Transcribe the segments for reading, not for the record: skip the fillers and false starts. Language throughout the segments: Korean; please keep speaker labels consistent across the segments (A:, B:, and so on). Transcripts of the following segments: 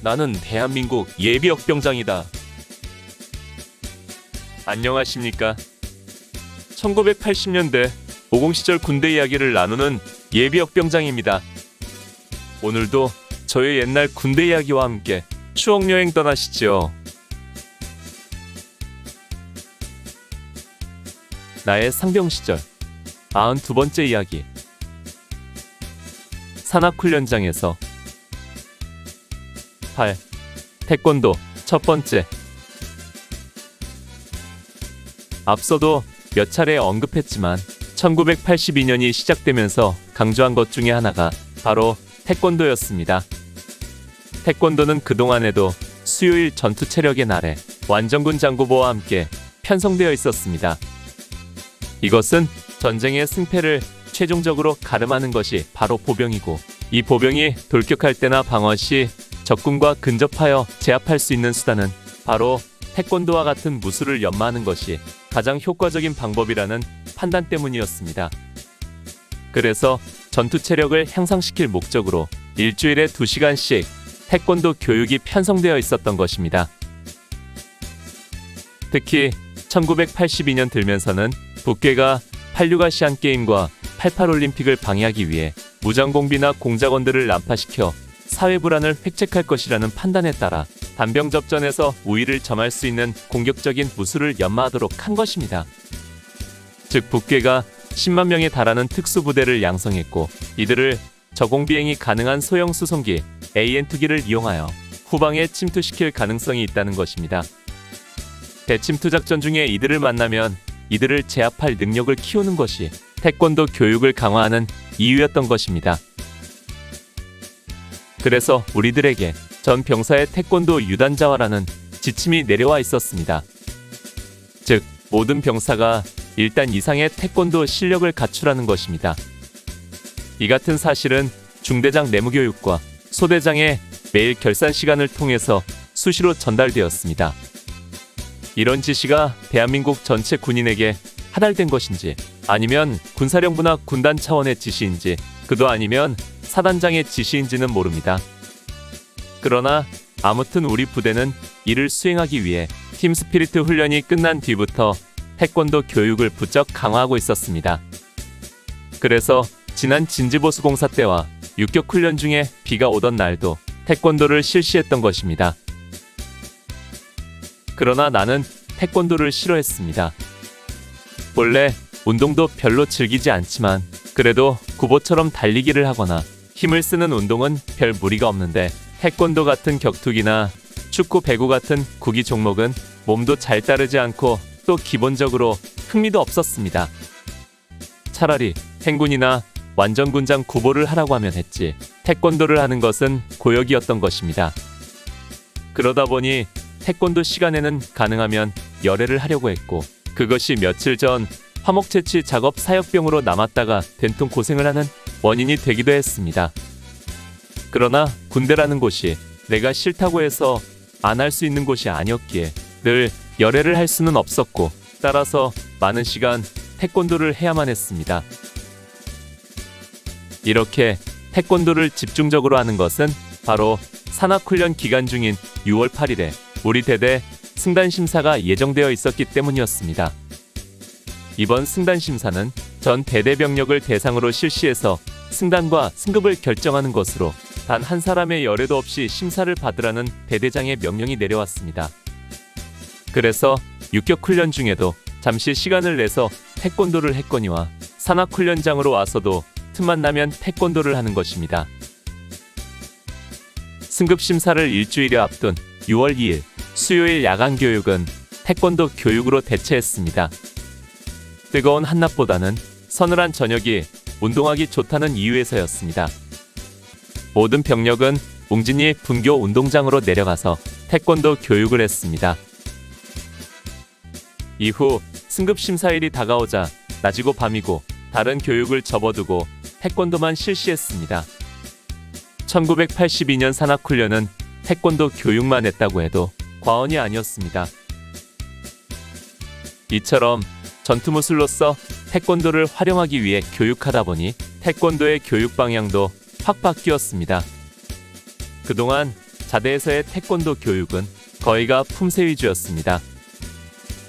A: 나는 대한민국 예비역병장이다. 안녕하십니까? 1980년대 50 시절 군대 이야기를 나누는 예비역병장입니다. 오늘도 저의 옛날 군대 이야기와 함께 추억여행 떠나시죠. 나의 상병 시절 92번째 이야기. 산악훈련장에서 8. 태권도 첫 번째. 앞서도 몇 차례 언급했지만 1982년이 시작되면서 강조한 것 중에 하나가 바로 태권도였습니다. 태권도는 그동안에도 수요일 전투 체력의 날에 완전군 장구보와 함께 편성되어 있었습니다. 이것은 전쟁의 승패를 최종적으로 가름하는 것이 바로 보병이고, 이 보병이 돌격할 때나 방어 시 적군과 근접하여 제압할 수 있는 수단은 바로 태권도와 같은 무술을 연마하는 것이 가장 효과적인 방법이라는 판단 때문이었습니다. 그래서 전투 체력을 향상시킬 목적으로 일주일에 2시간씩 태권도 교육이 편성되어 있었던 것입니다. 특히 1982년 들면서는 북괴가 86 아시안게임과 88 올림픽을 방해하기 위해 무장공비나 공작원들을 난파시켜 사회 불안을 획책할 것이라는 판단에 따라 단병접전에서 우위를 점할 수 있는 공격적인 무술을 연마하도록 한 것입니다. 즉 북괴가 10만 명에 달하는 특수부대를 양성했고, 이들을 저공비행이 가능한 소형 수송기 AN2기를 이용하여 후방에 침투시킬 가능성이 있다는 것입니다. 대침투 작전 중에 이들을 만나면 이들을 제압할 능력을 키우는 것이 태권도 교육을 강화하는 이유였던 것입니다. 그래서 우리들에게 전 병사의 태권도 유단자화라는 지침이 내려와 있었습니다. 즉, 모든 병사가 일단 이상의 태권도 실력을 갖추라는 것입니다. 이 같은 사실은 중대장 내무교육과 소대장의 매일 결산 시간을 통해서 수시로 전달되었습니다. 이런 지시가 대한민국 전체 군인에게 하달된 것인지, 아니면 군사령부나 군단 차원의 지시인지, 그도 아니면 사단장의 지시인지는 모릅니다. 그러나 아무튼 우리 부대는 이를 수행하기 위해 팀 스피리트 훈련이 끝난 뒤부터 태권도 교육을 부쩍 강화하고 있었습니다. 그래서 지난 진지보수공사 때와 육격 훈련 중에 비가 오던 날도 태권도를 실시했던 것입니다. 그러나 나는 태권도를 싫어했습니다. 본래 운동도 별로 즐기지 않지만 그래도 구보처럼 달리기를 하거나 힘을 쓰는 운동은 별 무리가 없는데, 태권도 같은 격투기나 축구, 배구 같은 구기 종목은 몸도 잘 따르지 않고 또 기본적으로 흥미도 없었습니다. 차라리 행군이나 완전군장 구보를 하라고 하면 했지, 태권도를 하는 것은 고역이었던 것입니다. 그러다 보니 태권도 시간에는 가능하면 열애를 하려고 했고, 그것이 며칠 전 화목채취 작업 사역병으로 남았다가 된통 고생을 하는 원인이 되기도 했습니다. 그러나 군대라는 곳이 내가 싫다고 해서 안 할 수 있는 곳이 아니었기에 늘 열애를 할 수는 없었고, 따라서 많은 시간 태권도를 해야만 했습니다. 이렇게 태권도를 집중적으로 하는 것은 바로 산악훈련 기간 중인 6월 8일에 우리 대대 승단심사가 예정되어 있었기 때문이었습니다. 이번 승단심사는 전 대대병력을 대상으로 실시해서 승단과 승급을 결정하는 것으로 단 한 사람의 열애도 없이 심사를 받으라는 대대장의 명령이 내려왔습니다. 그래서 육격훈련 중에도 잠시 시간을 내서 태권도를 했거니와 산악훈련장으로 와서도 틈만 나면 태권도를 하는 것입니다. 승급심사를 일주일여 앞둔 6월 2일 수요일 야간 교육은 태권도 교육으로 대체했습니다. 뜨거운 한낮보다는 서늘한 저녁이 운동하기 좋다는 이유에서였습니다. 모든 병력은 웅진이 분교 운동장으로 내려가서 태권도 교육을 했습니다. 이후 승급심사일이 다가오자 낮이고 밤이고 다른 교육을 접어두고 태권도만 실시했습니다. 1982년 산악훈련은 태권도 교육만 했다고 해도 과언이 아니었습니다. 이처럼 전투무술로서 태권도를 활용하기 위해 교육하다 보니 태권도의 교육 방향도 확 바뀌었습니다. 그동안 자대에서의 태권도 교육은 거의가 품새 위주였습니다.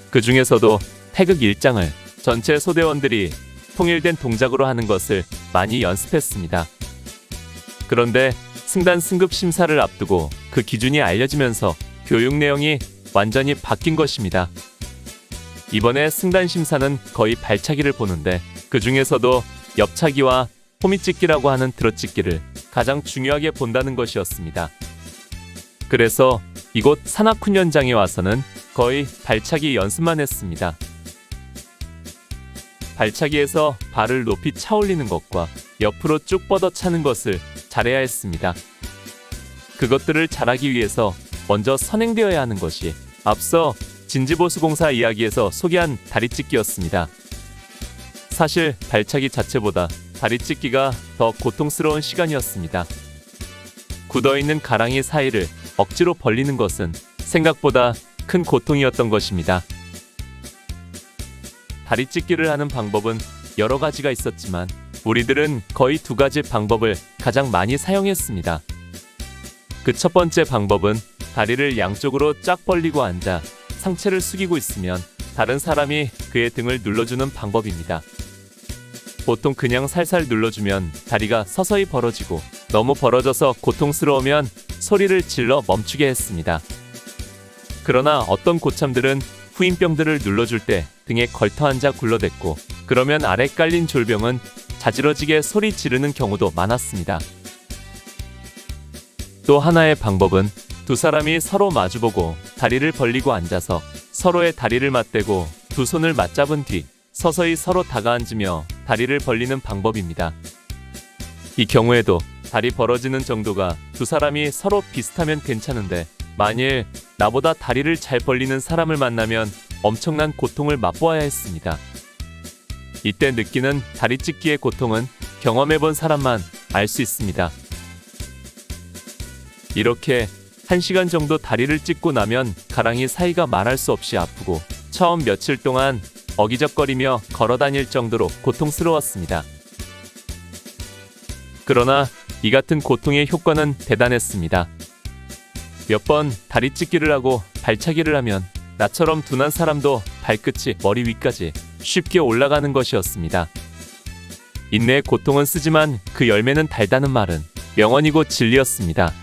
A: 그 중에서도 태극 일장을 전체 소대원들이 통일된 동작으로 하는 것을 많이 연습했습니다. 그런데 승단 승급 심사를 앞두고 그 기준이 알려지면서 교육 내용이 완전히 바뀐 것입니다. 이번에 승단 심사는 거의 발차기를 보는데 그 중에서도 옆차기와 호미찍기라고 하는 들어찍기를 가장 중요하게 본다는 것이었습니다. 그래서 이곳 산악훈련장에 와서는 거의 발차기 연습만 했습니다. 발차기에서 발을 높이 차 올리는 것과 옆으로 쭉 뻗어 차는 것을 잘해야 했습니다. 그것들을 잘하기 위해서 먼저 선행되어야 하는 것이 앞서 진지보수공사 이야기에서 소개한 다리찢기였습니다. 사실 발차기 자체보다 다리찢기가 더 고통스러운 시간이었습니다. 굳어있는 가랑이 사이를 억지로 벌리는 것은 생각보다 큰 고통이었던 것입니다. 다리찢기를 하는 방법은 여러 가지가 있었지만 우리들은 거의 두 가지 방법을 가장 많이 사용했습니다. 그 첫 번째 방법은 다리를 양쪽으로 쫙 벌리고 앉아 상체를 숙이고 있으면 다른 사람이 그의 등을 눌러주는 방법입니다. 보통 그냥 살살 눌러주면 다리가 서서히 벌어지고 너무 벌어져서 고통스러우면 소리를 질러 멈추게 했습니다. 그러나 어떤 고참들은 후임병들을 눌러줄 때 등에 걸터 앉아 굴러댔고 그러면 아래 깔린 졸병은 자지러지게 소리 지르는 경우도 많았습니다. 또 하나의 방법은 두 사람이 서로 마주보고 다리를 벌리고 앉아서 서로의 다리를 맞대고 두 손을 맞잡은 뒤 서서히 서로 다가앉으며 다리를 벌리는 방법입니다. 이 경우에도 다리 벌어지는 정도가 두 사람이 서로 비슷하면 괜찮은데 만일 나보다 다리를 잘 벌리는 사람을 만나면 엄청난 고통을 맛보아야 했습니다. 이때 느끼는 다리찢기의 고통은 경험해본 사람만 알 수 있습니다. 이렇게 1시간 정도 다리를 찢고 나면 가랑이 사이가 말할 수 없이 아프고 처음 며칠 동안 어기적거리며 걸어다닐 정도로 고통스러웠습니다. 그러나 이 같은 고통의 효과는 대단했습니다. 몇 번 다리찢기를 하고 발차기를 하면 나처럼 둔한 사람도 발끝이 머리 위까지 쉽게 올라가는 것이었습니다. 인내의 고통은 쓰지만 그 열매는 달다는 말은 명언이고 진리였습니다.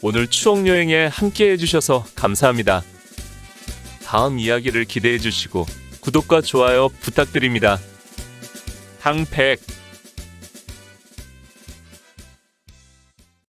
A: 오늘 추억여행에 함께 해주셔서 감사합니다. 다음 이야기를 기대해 주시고 구독과 좋아요 부탁드립니다. 항백